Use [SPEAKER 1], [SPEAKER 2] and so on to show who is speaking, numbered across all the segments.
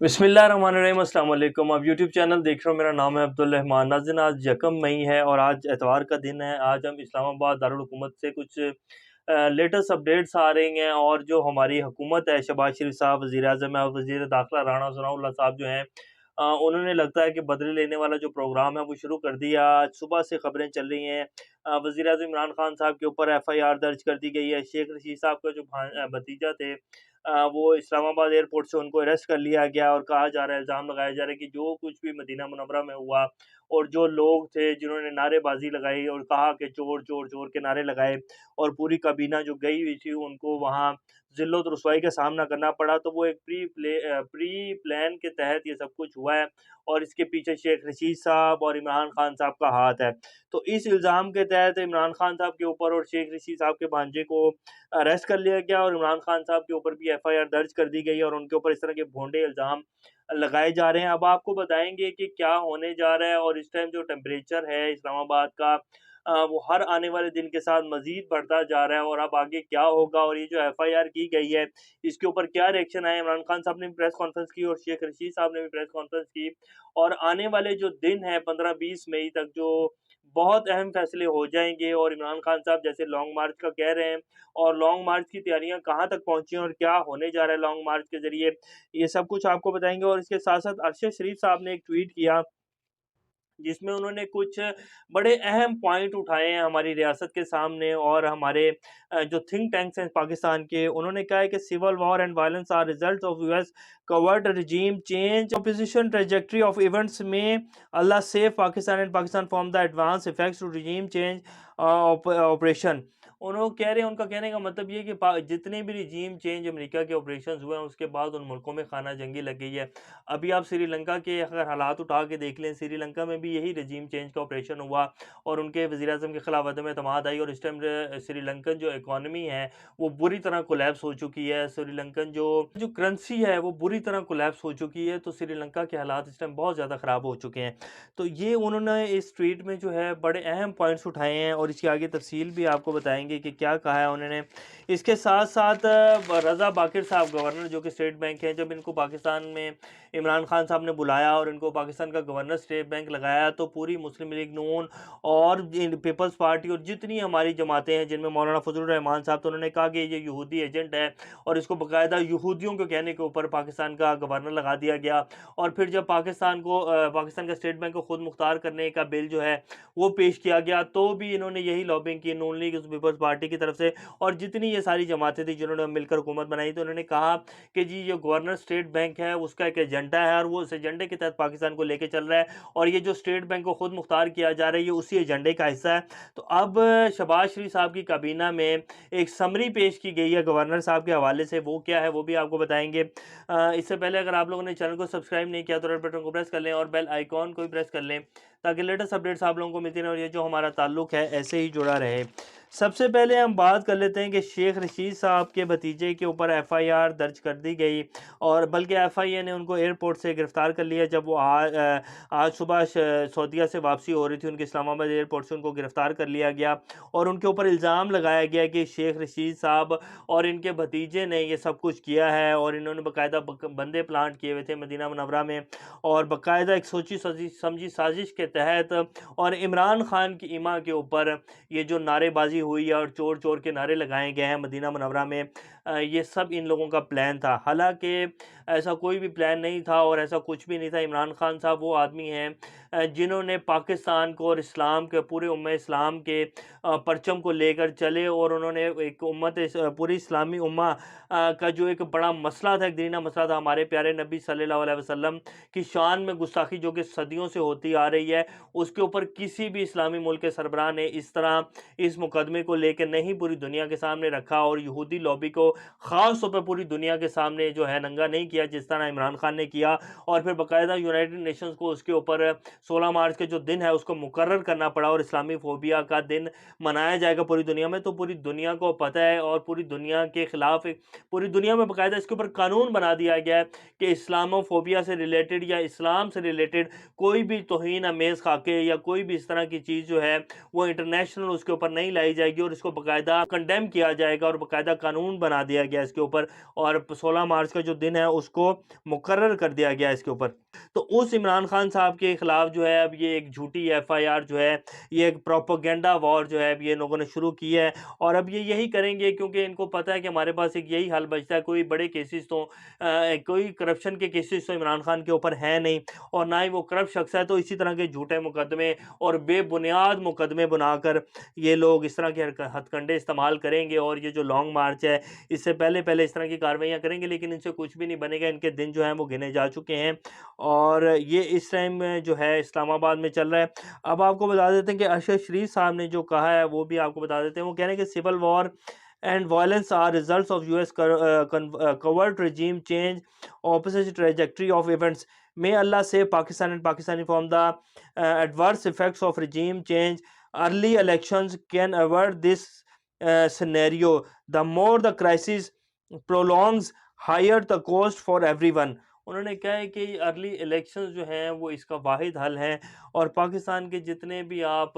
[SPEAKER 1] बिस्मिल्लाहिर्रहमानिर्रहीम, अस्सलाम वालेकुम। आप यूट्यूब चैनल देख रहे हो, मेरा नाम है अब्दुल रहमान। नाज़रीन, आज 1 मई है और आज एतवार का दिन है। आज हम इस्लामाबाद दारुल हुकूमत से कुछ लेटेस्ट अपडेट्स आ रही हैं और जो हमारी हुकूमत है, शहबाज शरीफ साहब वज़ीर-ए-आज़म है और वज़ीर दाखिला राना सनाउल्लाह साहब जो हैं, उन्होंने लगता है कि बदले लेने वाला जो प्रोग्राम है वो शुरू कर दिया। आज सुबह से खबरें चल रही हैं, वज़ीर-ए-आज़म इमरान खान साहब के ऊपर एफआईआर दर्ज कर दी गई है। शेख रशीद साहब का जो भतीजा थे, वो इस्लामाबाद एयरपोर्ट से उनको अरेस्ट कर लिया गया और कहा जा रहा है, इल्ज़ाम लगाया जा रहा है कि जो कुछ भी मदीना मुनव्वरा में हुआ और जो लोग थे जिन्होंने नारेबाज़ी लगाई और कहा कि चोर, चोर, चोर के नारे लगाए और पूरी काबीना जो गई हुई थी उनको वहाँ ज़िल्लत और रुसवाई का सामना करना पड़ा, तो वो एक प्री प्लान के तहत ये सब कुछ हुआ है और इसके पीछे शेख रशीद साहब और इमरान खान साहब का हाथ है। तो इस इल्ज़ाम के तहत इमरान खान साहब के ऊपर और शेख रशीद साहब के भांजे को अरेस्ट कर लिया गया और इमरान खान साहब के ऊपर भी एफआईआर दर्ज कर दी गई है और उनके ऊपर इस तरह के भोंडे इल्ज़ाम लगाए जा रहे हैं। अब आपको बताएँगे कि क्या होने जा रहा है और इस टाइम जो टेम्परेचर है इस्लामाबाद का, वो हर आने वाले दिन के साथ मज़ीद बढ़ता जा रहा है और अब आगे क्या होगा और ये जो एफआईआर की गई है, इसके ऊपर क्या रिएक्शन आए। इमरान खान साहब ने भी प्रेस कॉन्फ्रेंस की और शेख रशीद साहब ने भी प्रेस कॉन्फ्रेंस की और आने वाले जो दिन हैं 15-20 मई तक जो बहुत अहम फैसले हो जाएँगे और इमरान खान साहब जैसे लॉन्ग मार्च का कह रहे हैं और लॉन्ग मार्च की तैयारियाँ कहाँ तक पहुँची हैं और क्या होने जा रहा है लॉन्ग मार्च के ज़रिए, ये सब कुछ आपको बताएँगे। और इसके साथ-साथ अरशद शरीफ साहब ने एक ट्वीट किया जिसमें उन्होंने कुछ बड़े अहम पॉइंट उठाए हैं हमारी रियासत के सामने और हमारे जो थिंक टैंक्स हैं पाकिस्तान के, उन्होंने कहा है कि civil war and violence are result of US covert regime change opposition trajectory of events में अल्लाह save Pakistan and Pakistan from the advance effects to regime change operation. उन्होंने कह रहे हैं, उनका कहने का मतलब ये है कि जितने भी रिजीम चेंज अमेरिका के ऑपरेशंस हुए हैं उसके बाद उन मुल्कों में खाना जंगी लग गई है। अभी आप श्रीलंका के अगर हालात उठा के देख लें, श्रीलंका में भी यही रजीम चेंज का ऑपरेशन हुआ और उनके वज़ीर-ए-आज़म के खिलाफ अदम एतमाद आई और इस टाइम श्रीलंकन जो इकॉनमी है वो बुरी तरह कोलैप्स हो चुकी है। श्रीलंकन जो जो करेंसी है वो बुरी तरह कोलैप्स हो चुकी है, तो श्रीलंका के हालात इस टाइम बहुत ज़्यादा ख़राब हो चुके हैं। तो ये उन्होंने इस ट्वीट में जो है बड़े अहम पॉइंट्स उठाए हैं और इसकी आगे तफसील भी आपको बताएँगे कि क्या कहा है उन्होंने। इसके साथ-साथ रज़ा बाकिर साहब गवर्नर जो कि स्टेट बैंक हैं, जब इनको पाकिस्तान में इमरान खान साहब ने बुलाया और इनको पाकिस्तान का गवर्नर स्टेट बैंक लगाया, तो पूरी मुस्लिम लीग नून और पीपल्स पार्टी और जितनी हमारी जमातें हैं जिनमें मौलाना फजलुर रहमान साहब, तो उन्होंने कहा कि ये यहूदी एजेंट है और इसको बाकायदा यहूदियों के कहने के ऊपर पाकिस्तान का गवर्नर लगा दिया गया। और फिर जब पाकिस्तान का स्टेट बैंक को खुद मुख्तार करने का बिल जो है वो पेश किया गया, तो भी इन्होंने यही लॉबिंग की नून लीग पीपल्स पार्टी की तरफ से और जितनी ये सारी जमातें थी जिन्होंने मिलकर हुकूमत बनाई, तो उन्होंने कहा कि जी जो गवर्नर स्टेट बैंक है उसका एक एजेंडा है और वो उस एजेंडे के तहत पाकिस्तान को लेके चल रहा है और ये जो स्टेट बैंक को खुद मुख्तार किया जा रहा है ये उसी एजेंडे का हिस्सा है। तो अब शहबाज शरीफ साहब की काबीना में एक समरी पेश की गई है गवर्नर साहब के हवाले से, वो क्या है वो भी आपको बताएंगे। इससे पहले अगर आप लोगों ने चैनल को सब्सक्राइब नहीं किया तो रेड बटन को प्रेस कर लें और बेल आइकॉन को भी प्रेस कर लें ताकि लेटेस्ट अपडेट्स आप लोगों को मिलती रहें और ये जो हमारा ताल्लुक है ऐसे ही जुड़ा रहे। सबसे पहले हम बात कर लेते हैं कि शेख रशीद साहब के भतीजे के ऊपर एफआईआर दर्ज कर दी गई और बल्कि एफआईए ने उनको एयरपोर्ट से गिरफ़्तार कर लिया। जब वो आज सुबह सऊदीया से वापसी हो रही थी, उनके इस्लामाबाद एयरपोर्ट से उनको गिरफ़्तार कर लिया गया और उनके ऊपर इल्ज़ाम लगाया गया कि शेख रशीद साहब और इनके भतीजे ने ये सब कुछ किया है और इन्होंने बाकायदा बंदे प्लांट किए हुए थे मदीना मुनव्वरा में और बाकायदा एक सोची समझी साजिश के तहत और इमरान खान की इमा के ऊपर ये जो नारेबाजी हुई है और चोर चोर के नारे लगाए गए हैं मदीना मुनव्वरा में, ये सब इन लोगों का प्लान था। हालांकि ऐसा कोई भी प्लान नहीं था और ऐसा कुछ भी नहीं था। इमरान खान साहब वो आदमी हैं जिन्होंने पाकिस्तान को और इस्लाम के पूरे उम्मत इस्लाम के परचम को लेकर चले और उन्होंने एक पूरी इस्लामी उम्मा का जो एक बड़ा मसला था, एक दीना मसला था, हमारे प्यारे नबी सल्लल्लाहु अलैहि वसल्लम की शान में गुस्ताखी जो कि सदियों से होती आ रही है, उसके ऊपर किसी भी इस्लामी मुल्क के सरबराह ने इस तरह इस मुकदमे को लेकर नहीं पूरी दुनिया के सामने रखा और यहूदी लॉबी को ख़ास तौर पर पूरी दुनिया के सामने जो है नंगा नहीं किया जिस तरह इमरान खान ने किया और फिर बाकायदा यूनाइटेड नेशंस को उसके ऊपर 16 मार्च के जो दिन है उसको मुकर्रर करना पड़ा और इस्लामी फ़ोबिया का दिन मनाया जाएगा पूरी दुनिया में, तो पूरी दुनिया को पता है और पूरी दुनिया के खिलाफ पूरी दुनिया में बाकायदा इसके ऊपर कानून बना दिया गया है कि इस्लामोफोबिया से रिलेटेड या इस्लाम से रिलेटेड कोई भी तौहीन आमेज़ खाके या कोई भी इस तरह की चीज़ जो है वो इंटरनेशनल उसके ऊपर नहीं लाई जाएगी और इसको बाकायदा कंडेम किया जाएगा और बाकायदा कानून बना दिया गया इसके ऊपर। और 16 मार्च का जो दिन है उसको मुकर्रर कर दिया गया इसके ऊपर। तो उस इमरान खान साहब के खिलाफ जो है अब ये एक झूठी एफआईआर जो है, ये एक प्रोपेगेंडा वॉर जो है अब ये लोगों ने शुरू की है और अब ये यही करेंगे क्योंकि इनको पता है कि हमारे पास एक यही हल बचता है। कोई बड़े केसेस तो कोई करप्शन के केसेस तो इमरान खान के ऊपर है नहीं और ना ही वो करप्ट शख्स है, तो इसी तरह के झूठे मुकदमे और बेबुनियाद मुकदमे बनाकर ये लोग इस तरह के हथकंडे इस्तेमाल करेंगे और ये जो लॉन्ग मार्च है इससे पहले पहले इस तरह की कार्रवाइयाँ करेंगे, लेकिन इनसे कुछ भी नहीं बनेगा। इनके दिन जो हैं वो गिने जा चुके हैं और ये इस टाइम में जो है इस्लामाबाद में चल रहा है। अब आपको बता देते हैं कि अरशद शरीफ साहब ने जो कहा है वो भी आपको बता देते हैं। वो कह रहे हैं कि civil war and violence are results of US covert regime change, opposite trajectory of events. May Allah save Pakistan and Pakistani from the adverse effects of regime change. Early elections can avert this scenario. The more the crisis prolongs, higher the cost for everyone. उन्होंने कहा है कि early elections जो हैं वो इसका वाहिद हल है और पाकिस्तान के जितने भी आप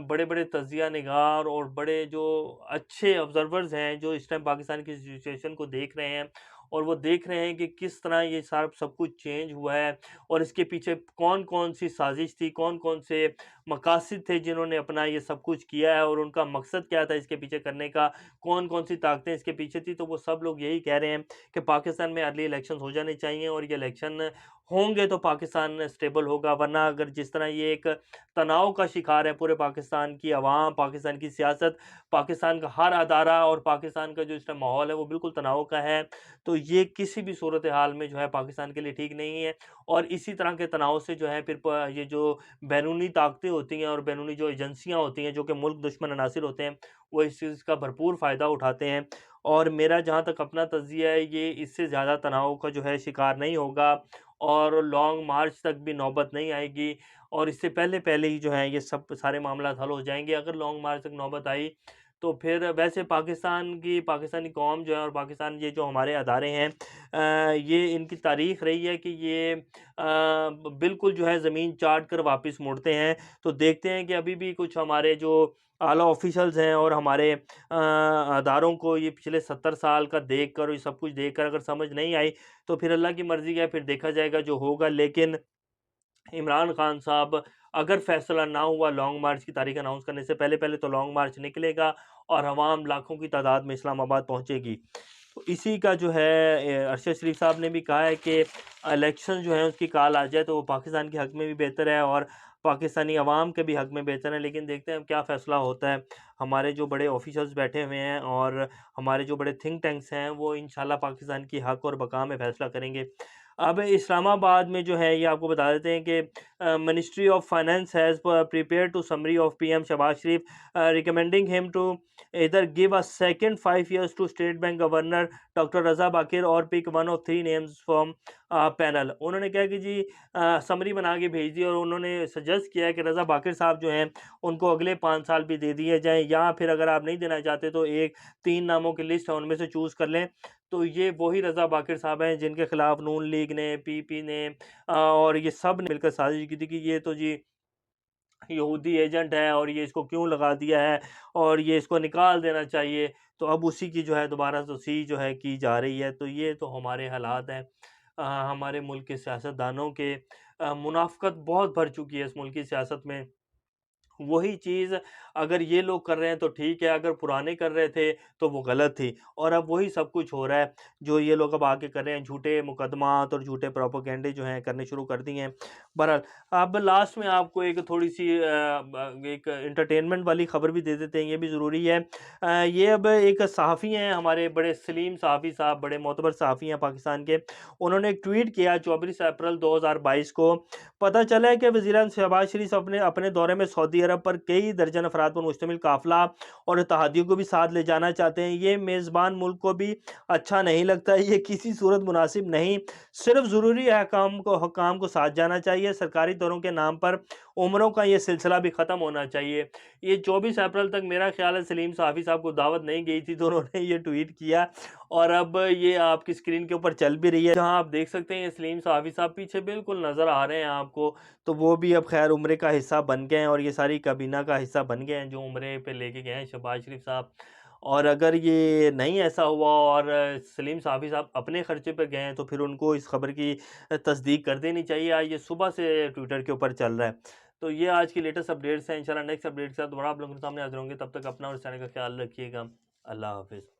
[SPEAKER 1] बड़े बड़े तजिया निगार और बड़े जो अच्छे ऑब्जर्वर्स हैं जो इस टाइम पाकिस्तान की सिचुएशन को देख रहे हैं और वो देख रहे हैं कि किस तरह ये सारा सब कुछ चेंज हुआ है और इसके पीछे कौन कौन सी साजिश थी, कौन कौन से मकासद थे जिन्होंने अपना ये सब कुछ किया है और उनका मकसद क्या था इसके पीछे करने का, कौन कौन सी ताकतें इसके पीछे थी। तो वो सब लोग यही कह रहे हैं कि पाकिस्तान में अर्ली इलेक्शन हो जाने चाहिए और ये इलेक्शन होंगे तो पाकिस्तान स्टेबल होगा, वरना अगर जिस तरह ये एक तनाव का शिकार है पूरे पाकिस्तान की आवाम, पाकिस्तान की सियासत, पाकिस्तान का हर अदारा और पाकिस्तान का जो इस टाइम माहौल है वो बिल्कुल तनाव का है, तो ये किसी भी सूरत हाल में जो है पाकिस्तान के लिए ठीक नहीं है। और इसी तरह के तनाव से जो है फिर ये जो बैरूनी ताकतें होती हैं और बैरूनी जो एजेंसियाँ होती हैं जो कि मुल्क दुश्मन अनासिर होते हैं वो इस चीज़ का भरपूर फ़ायदा उठाते हैं। और मेरा जहाँ तक अपना तज़िया है ये इससे ज़्यादा तनाव का जो है शिकार नहीं होगा और लॉन्ग मार्च तक भी नौबत नहीं आएगी और इससे पहले पहले ही जो है ये सब सारे मामला हल हो जाएंगे। अगर लॉन्ग मार्च तक नौबत आई तो फिर वैसे पाकिस्तानी कौम जो है और पाकिस्तान ये जो हमारे अदारे हैं ये इनकी तारीख़ रही है कि ये बिल्कुल जो है ज़मीन चाट कर वापस मुड़ते हैं। तो देखते हैं कि अभी भी कुछ हमारे जो आला ऑफिशल्स हैं और हमारे अदारों को ये पिछले 70 साल का देख कर और ये सब कुछ देख कर अगर समझ नहीं आई तो फिर अल्लाह की मर्ज़ी है, फिर देखा जाएगा जो होगा। लेकिन इमरान खान साहब अगर फैसला ना हुआ लॉन्ग मार्च की तारीख अनाउंस करने से पहले पहले तो लॉन्ग मार्च निकलेगा और अवाम लाखों की तादाद में इस्लामाबाद पहुंचेगी। तो इसी का जो है अरशद शरीफ साहब ने भी कहा है कि इलेक्शन जो है उसकी काल आ जाए तो वो पाकिस्तान के हक़ में भी बेहतर है और पाकिस्तानी अवाम के भी हक़ में बेहतर है। लेकिन देखते हैं क्या फ़ैसला होता है। हमारे जो बड़े ऑफिसर्स बैठे हुए हैं और हमारे जो बड़े थिंक टैंक्स हैं वो इंशाल्लाह पाकिस्तान की हक़ और बक़ा में फ़ैसला करेंगे। अब इस्लामाबाद में जो है ये आपको बता देते हैं कि ministry of finance has prepare to summary of PM Shahbaz Sharif recommending him to either give a second 5 years to State Bank governor doctor Raza Baqir और pick one of 3 names from panel. उन्होंने कहा कि जी समरी बना के भेज दी और उन्होंने सजेस्ट किया है कि रज़ा बाकिर साहब जो हैं उनको अगले 5 साल भी दे दिए जाएँ या फिर अगर आप नहीं देना चाहते तो एक 3 नामों की लिस्ट है उनमें से चूज़ कर लें। तो ये वही रज़ा बाकिर साहब हैं जिनके खिलाफ नून लीग ने, पीपी ने और ये सब ने मिलकर साजिश की थी कि ये तो जी यहूदी एजेंट है और ये इसको क्यों लगा दिया है और ये इसको निकाल देना चाहिए। तो अब उसी की जो है दोबारा तौसीह जो है की जा रही है। तो ये तो हमारे हालात हैं। हमारे मुल्क के सियासतदानों के मुनाफ़क़त बहुत भर चुकी है इस मुल्क की सियासत में। वही चीज़ अगर ये लोग कर रहे हैं तो ठीक है, अगर पुराने कर रहे थे तो वो गलत थी और अब वही सब कुछ हो रहा है जो ये लोग अब आके कर रहे हैं। झूठे मुकदमात और झूठे प्रोपेगेंडे जो हैं करने शुरू कर दिए हैं। बहरहाल अब लास्ट में आपको एक थोड़ी-सी एक एंटरटेनमेंट वाली ख़बर भी दे देते हैं, ये भी ज़रूरी है। ये अब एक सहाफ़ी हैं हमारे बड़े सलीम सहाफ़ी साहब, बड़े मोतबर सहाफ़ी हैं पाकिस्तान के। उन्होंने एक ट्वीट किया 24 अप्रैल 2022 को। पता चला है कि वज़ीर-ए-आज़म शहबाज शरीफ अपने अपने दौरे में सऊदी अरब अरब पर कई दर्जन अफराद पर मुश्तमिल काफिला और इत्तेहादियों को भी साथ ले जाना चाहते हैं। ये मेज़बान मुल्क को भी अच्छा नहीं लगता, ये किसी सूरत मुनासिब नहीं। सिर्फ ज़रूरी हुकाम को साथ जाना चाहिए। सरकारी दौरों के नाम पर उम्रों का ये सिलसिला भी ख़त्म होना चाहिए। ये 24 अप्रैल तक मेरा ख्याल है सलीम साफ़ी साहब को दावत नहीं गई थी, तो उन्होंने ये ट्वीट किया और अब ये आपकी स्क्रीन के ऊपर चल भी रही है, जहाँ आप देख सकते हैं ये सलीम साफ़ी साहब पीछे बिल्कुल नज़र आ रहे हैं आपको। तो वो भी अब खैर उम्रे का हिस्सा बन गए हैं और ये सारी काबीना का हिस्सा बन गए हैं जो उम्रे पे लेके गए हैं शहबाज शरीफ साहब। और अगर ये नहीं ऐसा हुआ और सलीम साफ़ी साहब अपने खर्चे पे गए हैं, तो फिर उनको इस खबर की तस्दीक कर देनी चाहिए। आज ये सुबह से ट्विटर के ऊपर चल रहा है। तो ये आज की लेटेस्ट अपडेट्स हैं। इंशाल्लाह नेक्स्ट अपडेट के साथ दोबारा आप लोगों के सामने हाज़िर होंगे। तब तक अपना और इस चैनल का ख्याल रखिएगा। अल्लाह हाफ़िज़।